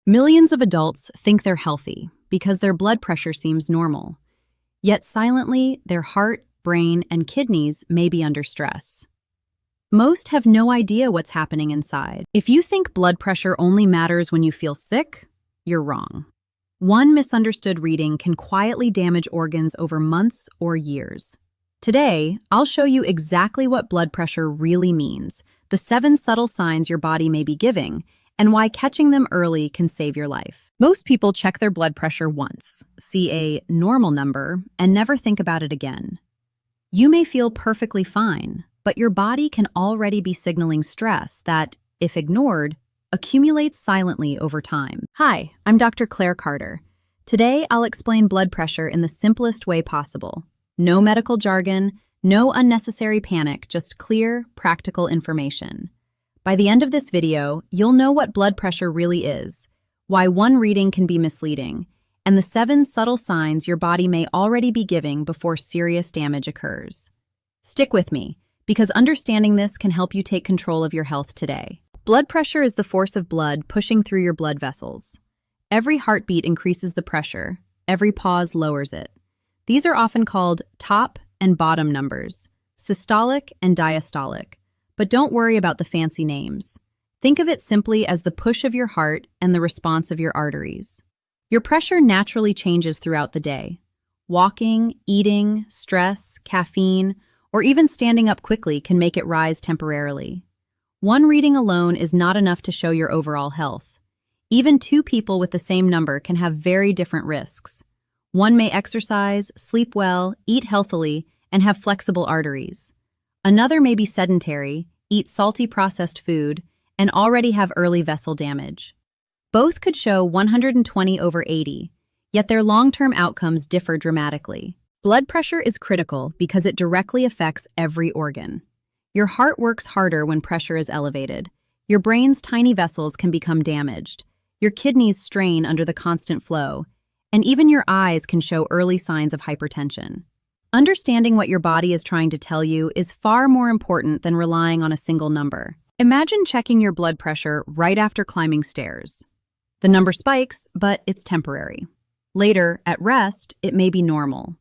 Millions of adults think they're healthy because their blood pressure seems normal. Yet silently, their heart, brain, and kidneys may be under stress. Most have no idea what's happening inside. If you think blood pressure only matters when you feel sick, you're wrong. One misunderstood reading can quietly damage organs over months or years. Today, I'll show you exactly what blood pressure really means, the 7 subtle signs your body may be giving, and why catching them early can save your life. Most people check their blood pressure once, see a normal number, and never think about it again. You may feel perfectly fine, but your body can already be signaling stress that, if ignored, accumulates silently over time. Hi, I'm Dr. Claire Carter. Today, I'll explain blood pressure in the simplest way possible. No medical jargon, no unnecessary panic, just clear, practical information. By the end of this video, you'll know what blood pressure really is, why one reading can be misleading, and the 7 subtle signs your body may already be giving before serious damage occurs. Stick with me, because understanding this can help you take control of your health today. Blood pressure is the force of blood pushing through your blood vessels. Every heartbeat increases the pressure, every pause lowers it. These are often called top and bottom numbers, systolic and diastolic. But don't worry about the fancy names. Think of it simply as the push of your heart and the response of your arteries. Your pressure naturally changes throughout the day. Walking, eating, stress, caffeine, or even standing up quickly can make it rise temporarily. One reading alone is not enough to show your overall health. Even 2 people with the same number can have very different risks. One may exercise, sleep well, eat healthily, and have flexible arteries. Another may be sedentary, eat salty processed food, and already have early vessel damage. Both could show 120/80, yet their long-term outcomes differ dramatically. Blood pressure is critical because it directly affects every organ. Your heart works harder when pressure is elevated. Your brain's tiny vessels can become damaged. Your kidneys strain under the constant flow, and even your eyes can show early signs of hypertension. Understanding what your body is trying to tell you is far more important than relying on a single number. Imagine checking your blood pressure right after climbing stairs. The number spikes, but it's temporary. Later, at rest, it may be normal.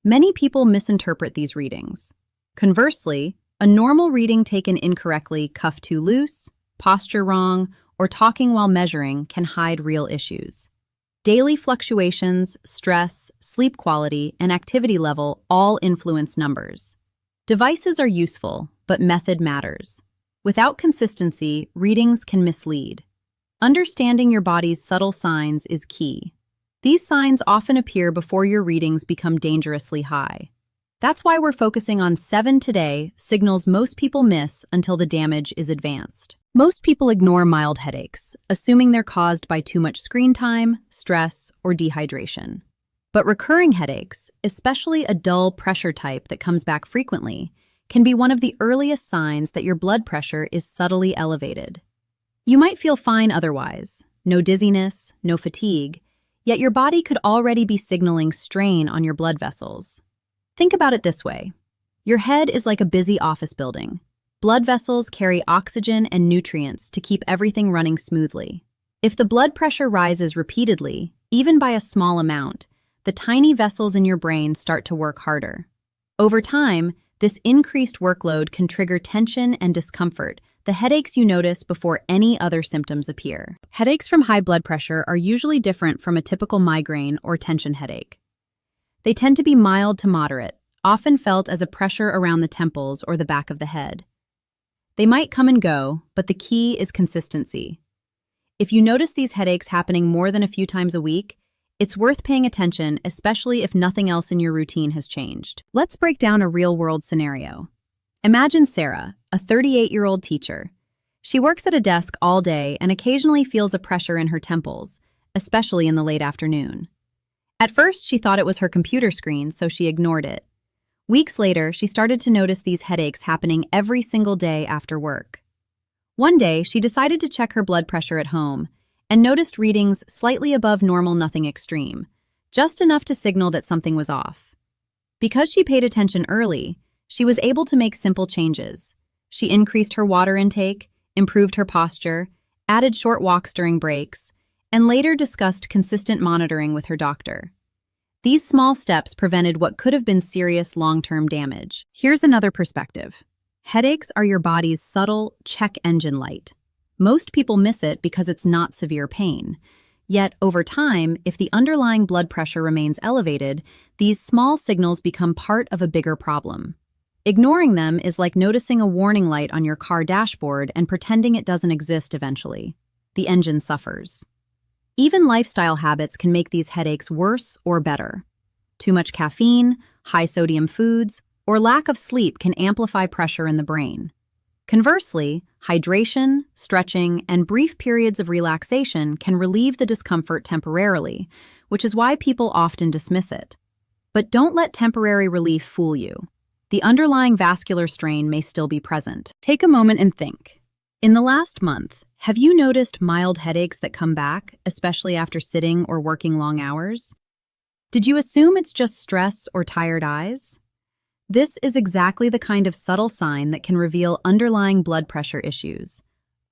Many people misinterpret these readings. Conversely, a normal reading taken incorrectly, cuff too loose, posture wrong, or talking while measuring can hide real issues. Daily fluctuations, stress, sleep quality, and activity level all influence numbers. Devices are useful, but method matters. Without consistency, readings can mislead. Understanding your body's subtle signs is key. These signs often appear before your readings become dangerously high. That's why we're focusing on 7 today, signals most people miss until the damage is advanced. Most people ignore mild headaches, assuming they're caused by too much screen time, stress, or dehydration. But recurring headaches, especially a dull pressure type that comes back frequently, can be one of the earliest signs that your blood pressure is subtly elevated. You might feel fine otherwise, no dizziness, no fatigue, yet your body could already be signaling strain on your blood vessels. Think about it this way. Your head is like a busy office building. Blood vessels carry oxygen and nutrients to keep everything running smoothly. If the blood pressure rises repeatedly, even by a small amount, the tiny vessels in your brain start to work harder. Over time, this increased workload can trigger tension and discomfort, the headaches you notice before any other symptoms appear. Headaches from high blood pressure are usually different from a typical migraine or tension headache. They tend to be mild to moderate, often felt as a pressure around the temples or the back of the head. They might come and go, but the key is consistency. If you notice these headaches happening more than a few times a week, it's worth paying attention, especially if nothing else in your routine has changed. Let's break down a real-world scenario. Imagine Sarah, a 38-year-old teacher. She works at a desk all day and occasionally feels a pressure in her temples, especially in the late afternoon. At first, she thought it was her computer screen, so she ignored it. Weeks later, she started to notice these headaches happening every single day after work. One day, she decided to check her blood pressure at home and noticed readings slightly above normal, nothing extreme, just enough to signal that something was off. Because she paid attention early, she was able to make simple changes. She increased her water intake, improved her posture, added short walks during breaks, and later discussed consistent monitoring with her doctor. These small steps prevented what could have been serious long-term damage. Here's another perspective. Headaches are your body's subtle check engine light. Most people miss it because it's not severe pain. Yet, over time, if the underlying blood pressure remains elevated, these small signals become part of a bigger problem. Ignoring them is like noticing a warning light on your car dashboard and pretending it doesn't exist eventually. The engine suffers. Even lifestyle habits can make these headaches worse or better. Too much caffeine, high-sodium foods, or lack of sleep can amplify pressure in the brain. Conversely, hydration, stretching, and brief periods of relaxation can relieve the discomfort temporarily, which is why people often dismiss it. But don't let temporary relief fool you. The underlying vascular strain may still be present. Take a moment and think. In the last month, have you noticed mild headaches that come back, especially after sitting or working long hours? Did you assume it's just stress or tired eyes? This is exactly the kind of subtle sign that can reveal underlying blood pressure issues.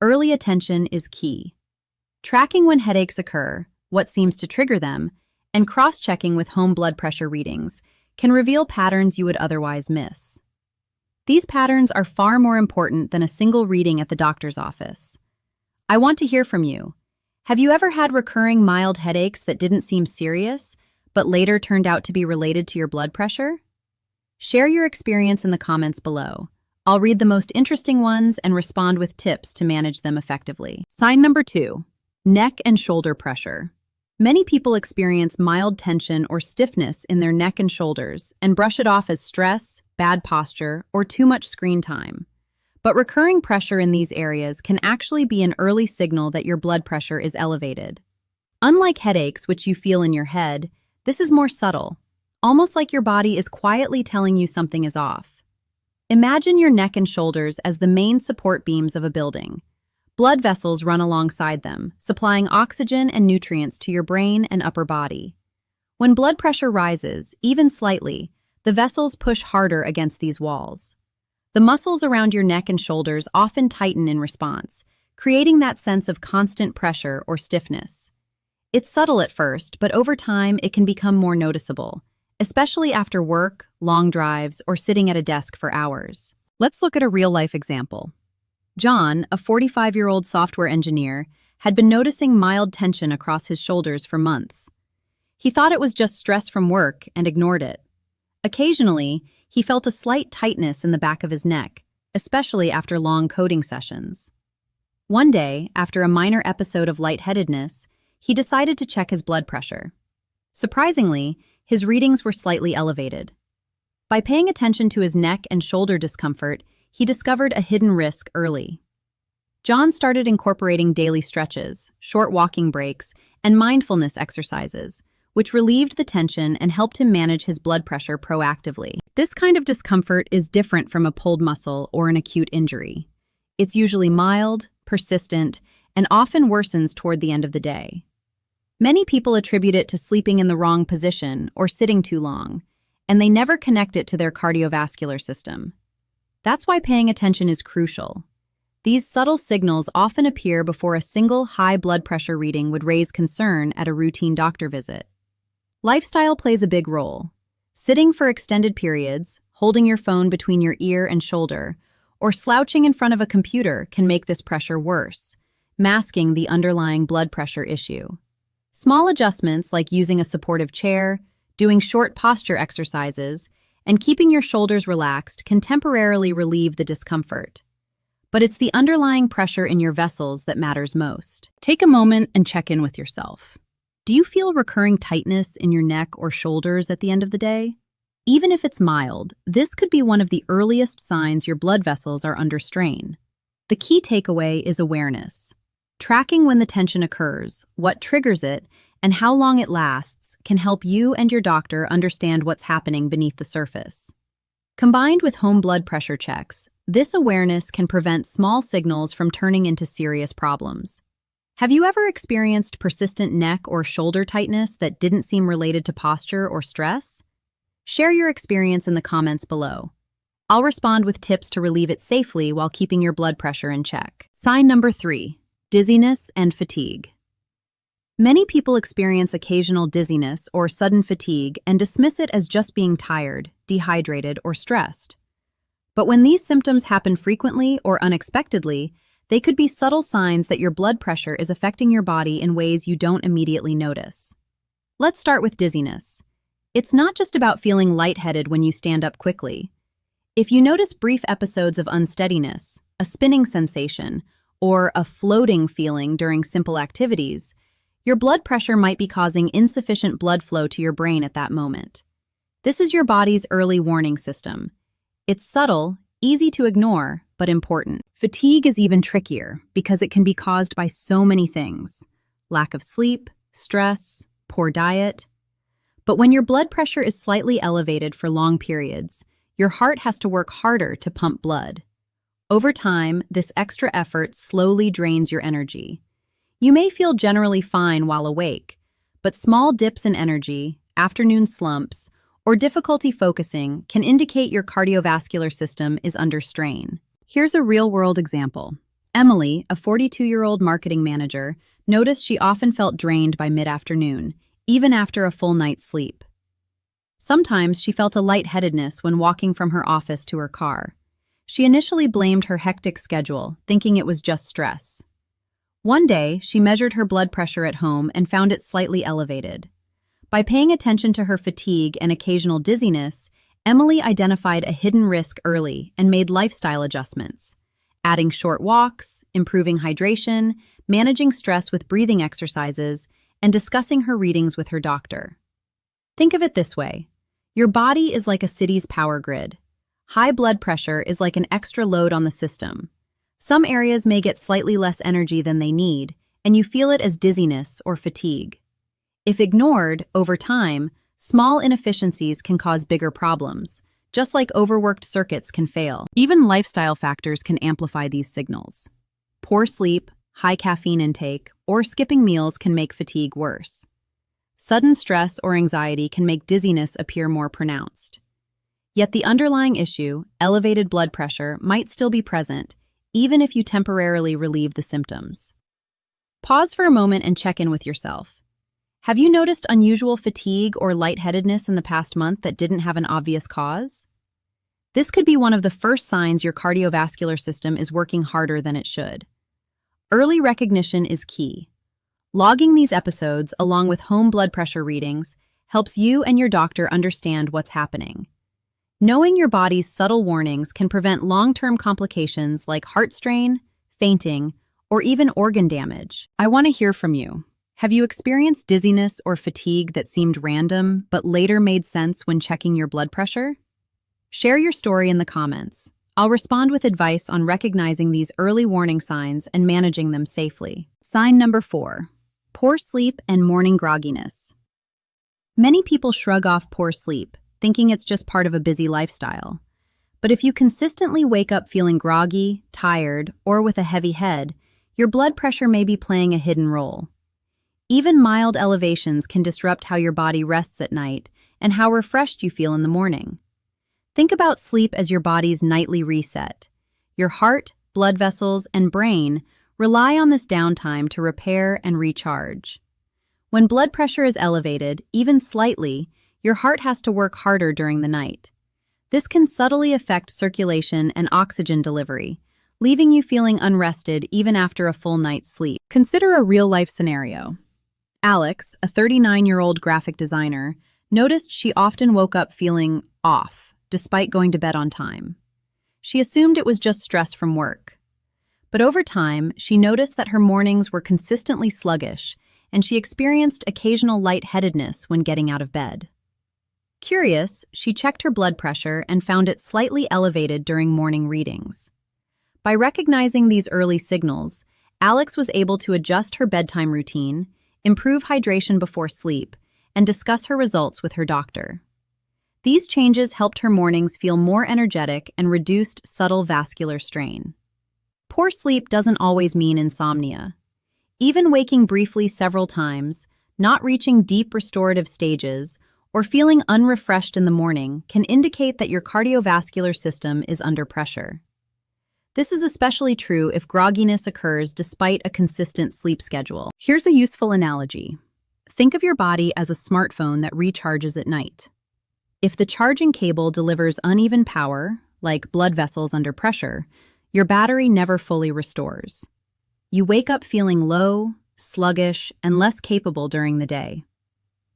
Early attention is key. Tracking when headaches occur, what seems to trigger them, and cross-checking with home blood pressure readings can reveal patterns you would otherwise miss. These patterns are far more important than a single reading at the doctor's office. I want to hear from you. Have you ever had recurring mild headaches that didn't seem serious, but later turned out to be related to your blood pressure? Share your experience in the comments below. I'll read the most interesting ones and respond with tips to manage them effectively. Sign number 2, neck and shoulder pressure. Many people experience mild tension or stiffness in their neck and shoulders and brush it off as stress, bad posture, or too much screen time. But recurring pressure in these areas can actually be an early signal that your blood pressure is elevated. Unlike headaches, which you feel in your head, this is more subtle, almost like your body is quietly telling you something is off. Imagine your neck and shoulders as the main support beams of a building. Blood vessels run alongside them, supplying oxygen and nutrients to your brain and upper body. When blood pressure rises, even slightly, the vessels push harder against these walls. The muscles around your neck and shoulders often tighten in response, creating that sense of constant pressure or stiffness. It's subtle at first, but over time it can become more noticeable, especially after work, long drives, or sitting at a desk for hours. Let's look at a real-life example. John, a 45-year-old software engineer, had been noticing mild tension across his shoulders for months. He thought it was just stress from work and ignored it. Occasionally, he felt a slight tightness in the back of his neck, especially after long coding sessions. One day, after a minor episode of lightheadedness, he decided to check his blood pressure. Surprisingly, his readings were slightly elevated. By paying attention to his neck and shoulder discomfort, he discovered a hidden risk early. John started incorporating daily stretches, short walking breaks, and mindfulness exercises, which relieved the tension and helped him manage his blood pressure proactively. This kind of discomfort is different from a pulled muscle or an acute injury. It's usually mild, persistent, and often worsens toward the end of the day. Many people attribute it to sleeping in the wrong position or sitting too long, and they never connect it to their cardiovascular system. That's why paying attention is crucial. These subtle signals often appear before a single high blood pressure reading would raise concern at a routine doctor visit. Lifestyle plays a big role. Sitting for extended periods, holding your phone between your ear and shoulder, or slouching in front of a computer can make this pressure worse, masking the underlying blood pressure issue. Small adjustments like using a supportive chair, doing short posture exercises, and keeping your shoulders relaxed can temporarily relieve the discomfort. But it's the underlying pressure in your vessels that matters most. Take a moment and check in with yourself. Do you feel recurring tightness in your neck or shoulders at the end of the day? Even if it's mild, this could be one of the earliest signs your blood vessels are under strain. The key takeaway is awareness. Tracking when the tension occurs, what triggers it, and how long it lasts can help you and your doctor understand what's happening beneath the surface. Combined with home blood pressure checks, this awareness can prevent small signals from turning into serious problems. Have you ever experienced persistent neck or shoulder tightness that didn't seem related to posture or stress? Share your experience in the comments below. I'll respond with tips to relieve it safely while keeping your blood pressure in check. Sign number 3, dizziness and fatigue. Many people experience occasional dizziness or sudden fatigue and dismiss it as just being tired, dehydrated, or stressed. But when these symptoms happen frequently or unexpectedly, they could be subtle signs that your blood pressure is affecting your body in ways you don't immediately notice. Let's start with dizziness. It's not just about feeling lightheaded when you stand up quickly. If you notice brief episodes of unsteadiness, a spinning sensation, or a floating feeling during simple activities, your blood pressure might be causing insufficient blood flow to your brain at that moment. This is your body's early warning system. It's subtle, easy to ignore, but important. Fatigue is even trickier because it can be caused by so many things: lack of sleep, stress, poor diet. But when your blood pressure is slightly elevated for long periods, your heart has to work harder to pump blood. Over time, this extra effort slowly drains your energy. You may feel generally fine while awake, but small dips in energy, afternoon slumps, or difficulty focusing can indicate your cardiovascular system is under strain. Here's a real-world example. Emily, a 42-year-old marketing manager, noticed she often felt drained by mid-afternoon, even after a full night's sleep. Sometimes she felt a lightheadedness when walking from her office to her car. She initially blamed her hectic schedule, thinking it was just stress. One day, she measured her blood pressure at home and found it slightly elevated. By paying attention to her fatigue and occasional dizziness, Emily identified a hidden risk early and made lifestyle adjustments, adding short walks, improving hydration, managing stress with breathing exercises, and discussing her readings with her doctor. Think of it this way. Your body is like a city's power grid. High blood pressure is like an extra load on the system. Some areas may get slightly less energy than they need, and you feel it as dizziness or fatigue. If ignored, over time, small inefficiencies can cause bigger problems, just like overworked circuits can fail. Even lifestyle factors can amplify these signals. Poor sleep, high caffeine intake, or skipping meals can make fatigue worse. Sudden stress or anxiety can make dizziness appear more pronounced. Yet the underlying issue, elevated blood pressure, might still be present, even if you temporarily relieve the symptoms. Pause for a moment and check in with yourself. Have you noticed unusual fatigue or lightheadedness in the past month that didn't have an obvious cause? This could be one of the first signs your cardiovascular system is working harder than it should. Early recognition is key. Logging these episodes, along with home blood pressure readings, helps you and your doctor understand what's happening. Knowing your body's subtle warnings can prevent long-term complications like heart strain, fainting, or even organ damage. I want to hear from you. Have you experienced dizziness or fatigue that seemed random but later made sense when checking your blood pressure? Share your story in the comments. I'll respond with advice on recognizing these early warning signs and managing them safely. Sign number 4. Poor sleep and morning grogginess. Many people shrug off poor sleep, thinking it's just part of a busy lifestyle. But if you consistently wake up feeling groggy, tired, or with a heavy head, your blood pressure may be playing a hidden role. Even mild elevations can disrupt how your body rests at night and how refreshed you feel in the morning. Think about sleep as your body's nightly reset. Your heart, blood vessels, and brain rely on this downtime to repair and recharge. When blood pressure is elevated, even slightly, your heart has to work harder during the night. This can subtly affect circulation and oxygen delivery, leaving you feeling unrested even after a full night's sleep. Consider a real-life scenario. Alex, a 39-year-old graphic designer, noticed she often woke up feeling off, despite going to bed on time. She assumed it was just stress from work. But over time, she noticed that her mornings were consistently sluggish, and she experienced occasional lightheadedness when getting out of bed. Curious, she checked her blood pressure and found it slightly elevated during morning readings. By recognizing these early signals, Alex was able to adjust her bedtime routine, improve hydration before sleep, and discuss her results with her doctor. These changes helped her mornings feel more energetic and reduced subtle vascular strain. Poor sleep doesn't always mean insomnia. Even waking briefly several times, not reaching deep restorative stages, or feeling unrefreshed in the morning can indicate that your cardiovascular system is under pressure. This is especially true if grogginess occurs despite a consistent sleep schedule. Here's a useful analogy. Think of your body as a smartphone that recharges at night. If the charging cable delivers uneven power, like blood vessels under pressure, your battery never fully restores. You wake up feeling low, sluggish, and less capable during the day.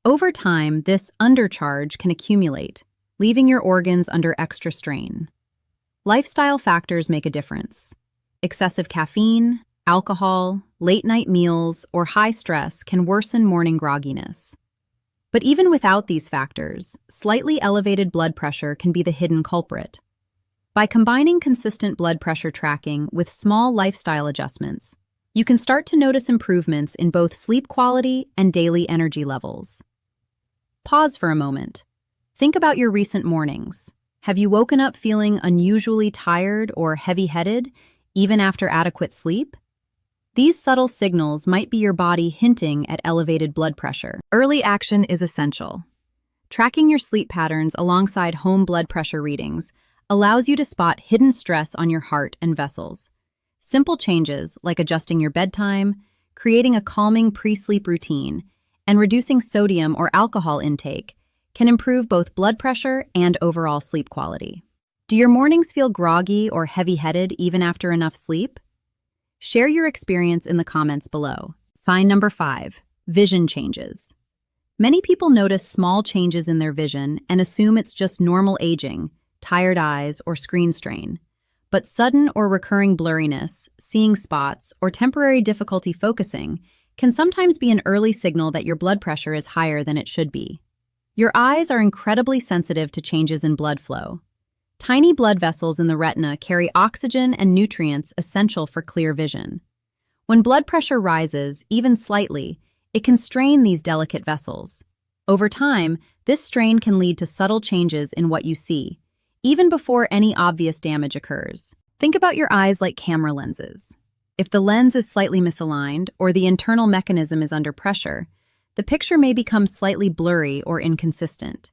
Over time, this undercharge can accumulate, leaving your organs under extra strain. Lifestyle factors make a difference. Excessive caffeine, alcohol, late-night meals, or high stress can worsen morning grogginess. But even without these factors, slightly elevated blood pressure can be the hidden culprit. By combining consistent blood pressure tracking with small lifestyle adjustments, you can start to notice improvements in both sleep quality and daily energy levels. Pause for a moment. Think about your recent mornings. Have you woken up feeling unusually tired or heavy-headed, even after adequate sleep? These subtle signals might be your body hinting at elevated blood pressure. Early action is essential. Tracking your sleep patterns alongside home blood pressure readings allows you to spot hidden stress on your heart and vessels. Simple changes like adjusting your bedtime, creating a calming pre-sleep routine, and reducing sodium or alcohol intake can improve both blood pressure and overall sleep quality. Do your mornings feel groggy or heavy-headed even after enough sleep? Share your experience in the comments below. Sign number 5, vision changes. Many people notice small changes in their vision and assume it's just normal aging, tired eyes, or screen strain. But sudden or recurring blurriness, seeing spots, or temporary difficulty focusing can sometimes be an early signal that your blood pressure is higher than it should be. Your eyes are incredibly sensitive to changes in blood flow. Tiny blood vessels in the retina carry oxygen and nutrients essential for clear vision. When blood pressure rises, even slightly, it can strain these delicate vessels. Over time, this strain can lead to subtle changes in what you see, even before any obvious damage occurs. Think about your eyes like camera lenses. If the lens is slightly misaligned or the internal mechanism is under pressure, the picture may become slightly blurry or inconsistent.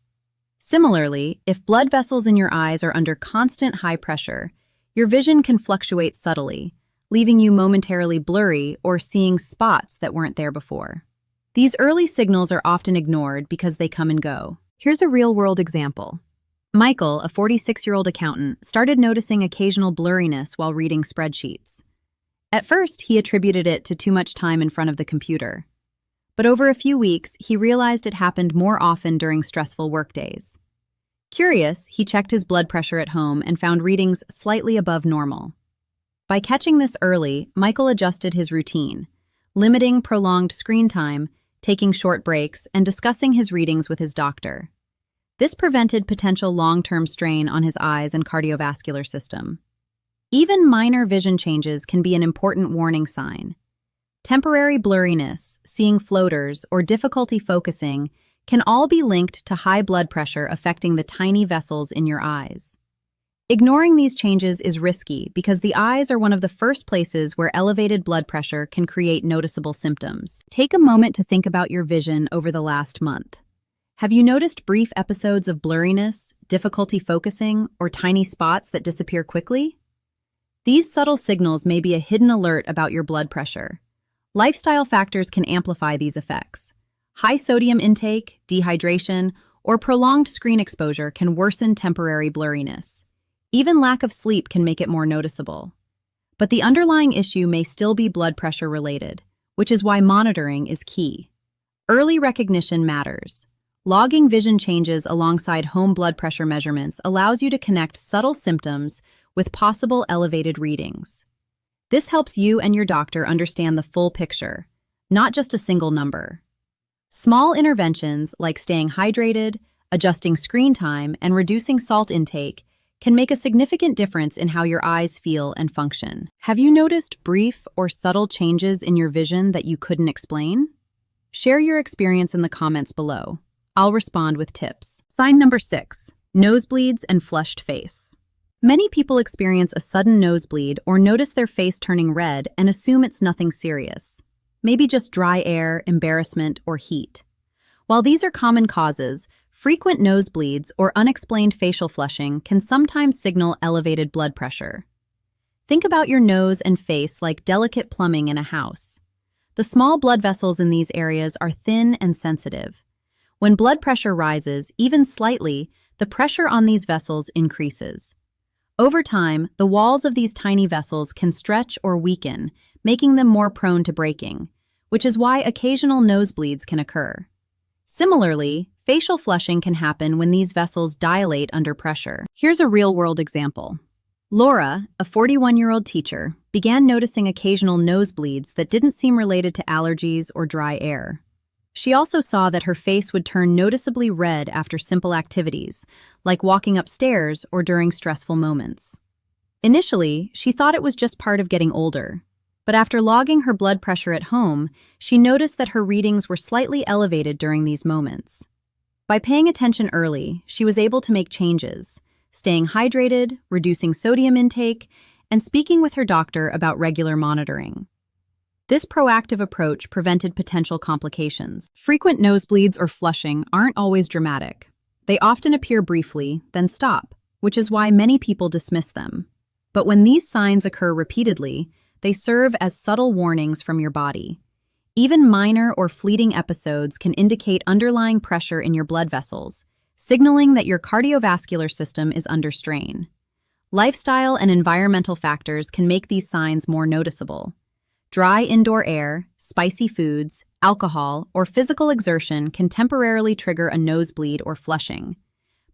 Similarly, if blood vessels in your eyes are under constant high pressure, your vision can fluctuate subtly, leaving you momentarily blurry or seeing spots that weren't there before. These early signals are often ignored because they come and go. Here's a real-world example. Michael, a 46-year-old accountant, started noticing occasional blurriness while reading spreadsheets. At first, he attributed it to too much time in front of the computer. But over a few weeks, he realized it happened more often during stressful workdays. Curious, he checked his blood pressure at home and found readings slightly above normal. By catching this early, Michael adjusted his routine, limiting prolonged screen time, taking short breaks, and discussing his readings with his doctor. This prevented potential long-term strain on his eyes and cardiovascular system. Even minor vision changes can be an important warning sign. Temporary blurriness, seeing floaters, or difficulty focusing can all be linked to high blood pressure affecting the tiny vessels in your eyes. Ignoring these changes is risky because the eyes are one of the first places where elevated blood pressure can create noticeable symptoms. Take a moment to think about your vision over the last month. Have you noticed brief episodes of blurriness, difficulty focusing, or tiny spots that disappear quickly? These subtle signals may be a hidden alert about your blood pressure. Lifestyle factors can amplify these effects. High sodium intake, dehydration, or prolonged screen exposure can worsen temporary blurriness. Even lack of sleep can make it more noticeable. But the underlying issue may still be blood pressure related, which is why monitoring is key. Early recognition matters. Logging vision changes alongside home blood pressure measurements allows you to connect subtle symptoms with possible elevated readings. This helps you and your doctor understand the full picture, not just a single number. Small interventions like staying hydrated, adjusting screen time, and reducing salt intake can make a significant difference in how your eyes feel and function. Have you noticed brief or subtle changes in your vision that you couldn't explain? Share your experience in the comments below. I'll respond with tips. Sign number 6, nosebleeds and flushed face. Many people experience a sudden nosebleed or notice their face turning red and assume it's nothing serious. Maybe just dry air, embarrassment, or heat. While these are common causes, frequent nosebleeds or unexplained facial flushing can sometimes signal elevated blood pressure. Think about your nose and face like delicate plumbing in a house. The small blood vessels in these areas are thin and sensitive. When blood pressure rises, even slightly, the pressure on these vessels increases. Over time, the walls of these tiny vessels can stretch or weaken, making them more prone to breaking, which is why occasional nosebleeds can occur. Similarly, facial flushing can happen when these vessels dilate under pressure. Here's a real-world example. Laura, a 41-year-old teacher, began noticing occasional nosebleeds that didn't seem related to allergies or dry air. She also saw that her face would turn noticeably red after simple activities, like walking upstairs or during stressful moments. Initially, she thought it was just part of getting older, but after logging her blood pressure at home, she noticed that her readings were slightly elevated during these moments. By paying attention early, she was able to make changes, staying hydrated, reducing sodium intake, and speaking with her doctor about regular monitoring. This proactive approach prevented potential complications. Frequent nosebleeds or flushing aren't always dramatic. They often appear briefly, then stop, which is why many people dismiss them. But when these signs occur repeatedly, they serve as subtle warnings from your body. Even minor or fleeting episodes can indicate underlying pressure in your blood vessels, signaling that your cardiovascular system is under strain. Lifestyle and environmental factors can make these signs more noticeable. Dry indoor air, spicy foods, alcohol, or physical exertion can temporarily trigger a nosebleed or flushing.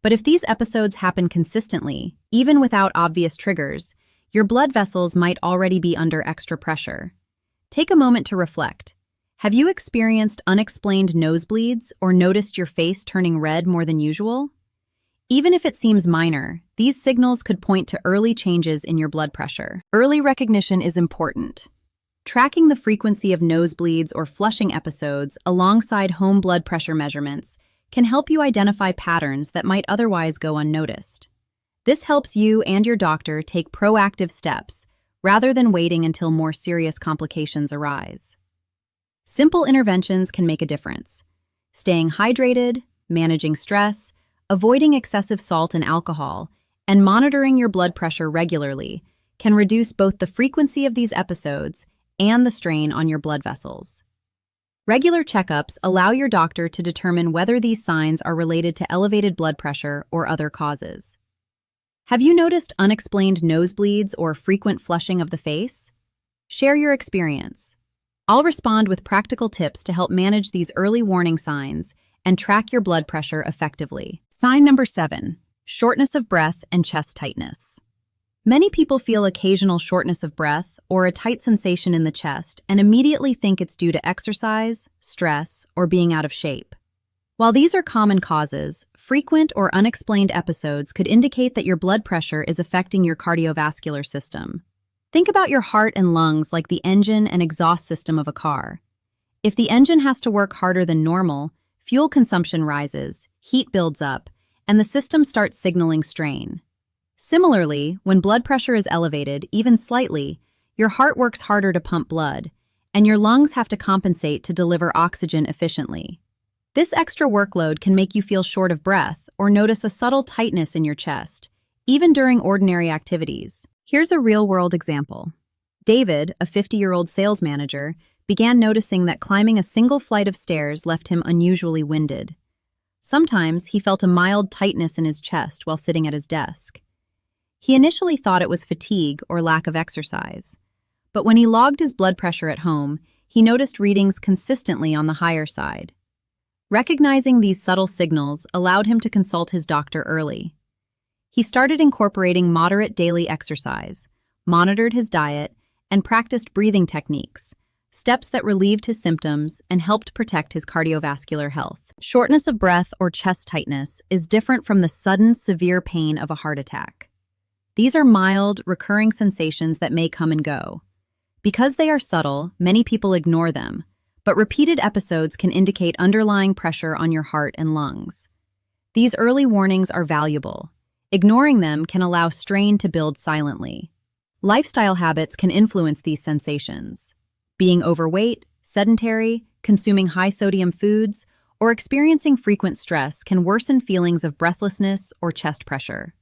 But if these episodes happen consistently, even without obvious triggers, your blood vessels might already be under extra pressure. Take a moment to reflect. Have you experienced unexplained nosebleeds or noticed your face turning red more than usual? Even if it seems minor, these signals could point to early changes in your blood pressure. Early recognition is important. Tracking the frequency of nosebleeds or flushing episodes alongside home blood pressure measurements can help you identify patterns that might otherwise go unnoticed. This helps you and your doctor take proactive steps rather than waiting until more serious complications arise. Simple interventions can make a difference. Staying hydrated, managing stress, avoiding excessive salt and alcohol, and monitoring your blood pressure regularly can reduce both the frequency of these episodes and the strain on your blood vessels. Regular checkups allow your doctor to determine whether these signs are related to elevated blood pressure or other causes. Have you noticed unexplained nosebleeds or frequent flushing of the face? Share your experience. I'll respond with practical tips to help manage these early warning signs and track your blood pressure effectively. Sign number 7, shortness of breath and chest tightness. Many people feel occasional shortness of breath or a tight sensation in the chest and immediately think it's due to exercise, stress, or being out of shape. While these are common causes, frequent or unexplained episodes could indicate that your blood pressure is affecting your cardiovascular system. Think about your heart and lungs like the engine and exhaust system of a car. If the engine has to work harder than normal, fuel consumption rises, heat builds up, and the system starts signaling strain. Similarly, when blood pressure is elevated, even slightly, your heart works harder to pump blood, and your lungs have to compensate to deliver oxygen efficiently. This extra workload can make you feel short of breath or notice a subtle tightness in your chest, even during ordinary activities. Here's a real-world example. David, a 50-year-old sales manager, began noticing that climbing a single flight of stairs left him unusually winded. Sometimes he felt a mild tightness in his chest while sitting at his desk. He initially thought it was fatigue or lack of exercise, but when he logged his blood pressure at home, he noticed readings consistently on the higher side. Recognizing these subtle signals allowed him to consult his doctor early. He started incorporating moderate daily exercise, monitored his diet, and practiced breathing techniques, steps that relieved his symptoms and helped protect his cardiovascular health. Shortness of breath or chest tightness is different from the sudden, severe pain of a heart attack. These are mild, recurring sensations that may come and go. Because they are subtle, many people ignore them, but repeated episodes can indicate underlying pressure on your heart and lungs. These early warnings are valuable. Ignoring them can allow strain to build silently. Lifestyle habits can influence these sensations. Being overweight, sedentary, consuming high-sodium foods, or experiencing frequent stress can worsen feelings of breathlessness or chest pressure.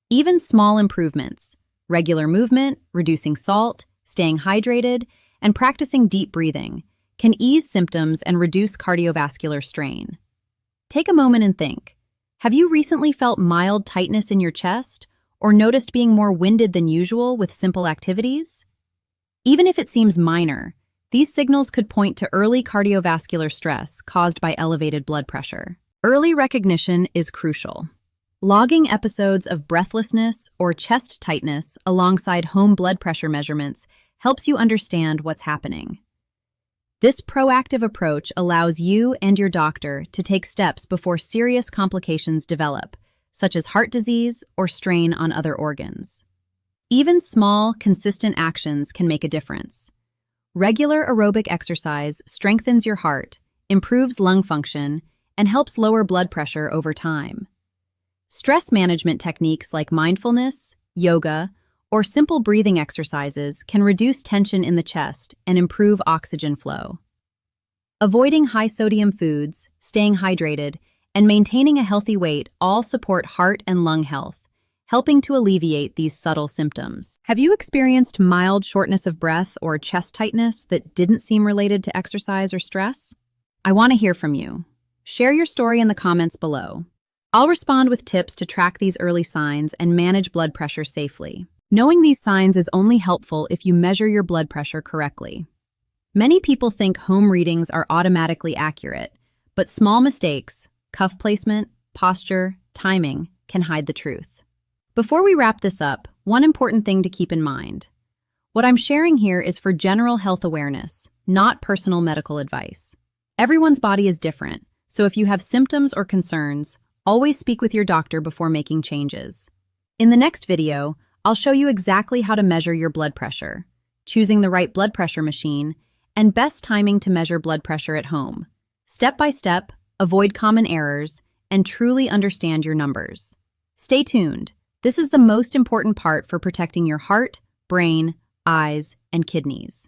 Even small improvements, Regular movement, reducing salt, staying hydrated, and practicing deep breathing can ease symptoms and reduce cardiovascular strain. Take a moment and think. Have you recently felt mild tightness in your chest or noticed being more winded than usual with simple activities? Even if it seems minor, these signals could point to early cardiovascular stress caused by elevated blood pressure. Early recognition is crucial. Logging episodes of breathlessness or chest tightness alongside home blood pressure measurements helps you understand what's happening. This proactive approach allows you and your doctor to take steps before serious complications develop, such as heart disease or strain on other organs. Even small, consistent actions can make a difference. Regular aerobic exercise strengthens your heart, improves lung function, and helps lower blood pressure over time. Stress management techniques like mindfulness, yoga, or simple breathing exercises can reduce tension in the chest and improve oxygen flow. Avoiding high-sodium foods, staying hydrated, and maintaining a healthy weight all support heart and lung health, helping to alleviate these subtle symptoms. Have you experienced mild shortness of breath or chest tightness that didn't seem related to exercise or stress? I want to hear from you. Share your story in the comments below. I'll respond with tips to track these early signs and manage blood pressure safely. Knowing these signs is only helpful if you measure your blood pressure correctly. Many people think home readings are automatically accurate, but small mistakes, cuff placement, posture, timing, can hide the truth. Before we wrap this up, one important thing to keep in mind. What I'm sharing here is for general health awareness, not personal medical advice. Everyone's body is different, so if you have symptoms or concerns, always speak with your doctor before making changes. In the next video, I'll show you exactly how to measure your blood pressure, choosing the right blood pressure machine, and best timing to measure blood pressure at home. Step by step, avoid common errors, and truly understand your numbers. Stay tuned. This is the most important part for protecting your heart, brain, eyes, and kidneys.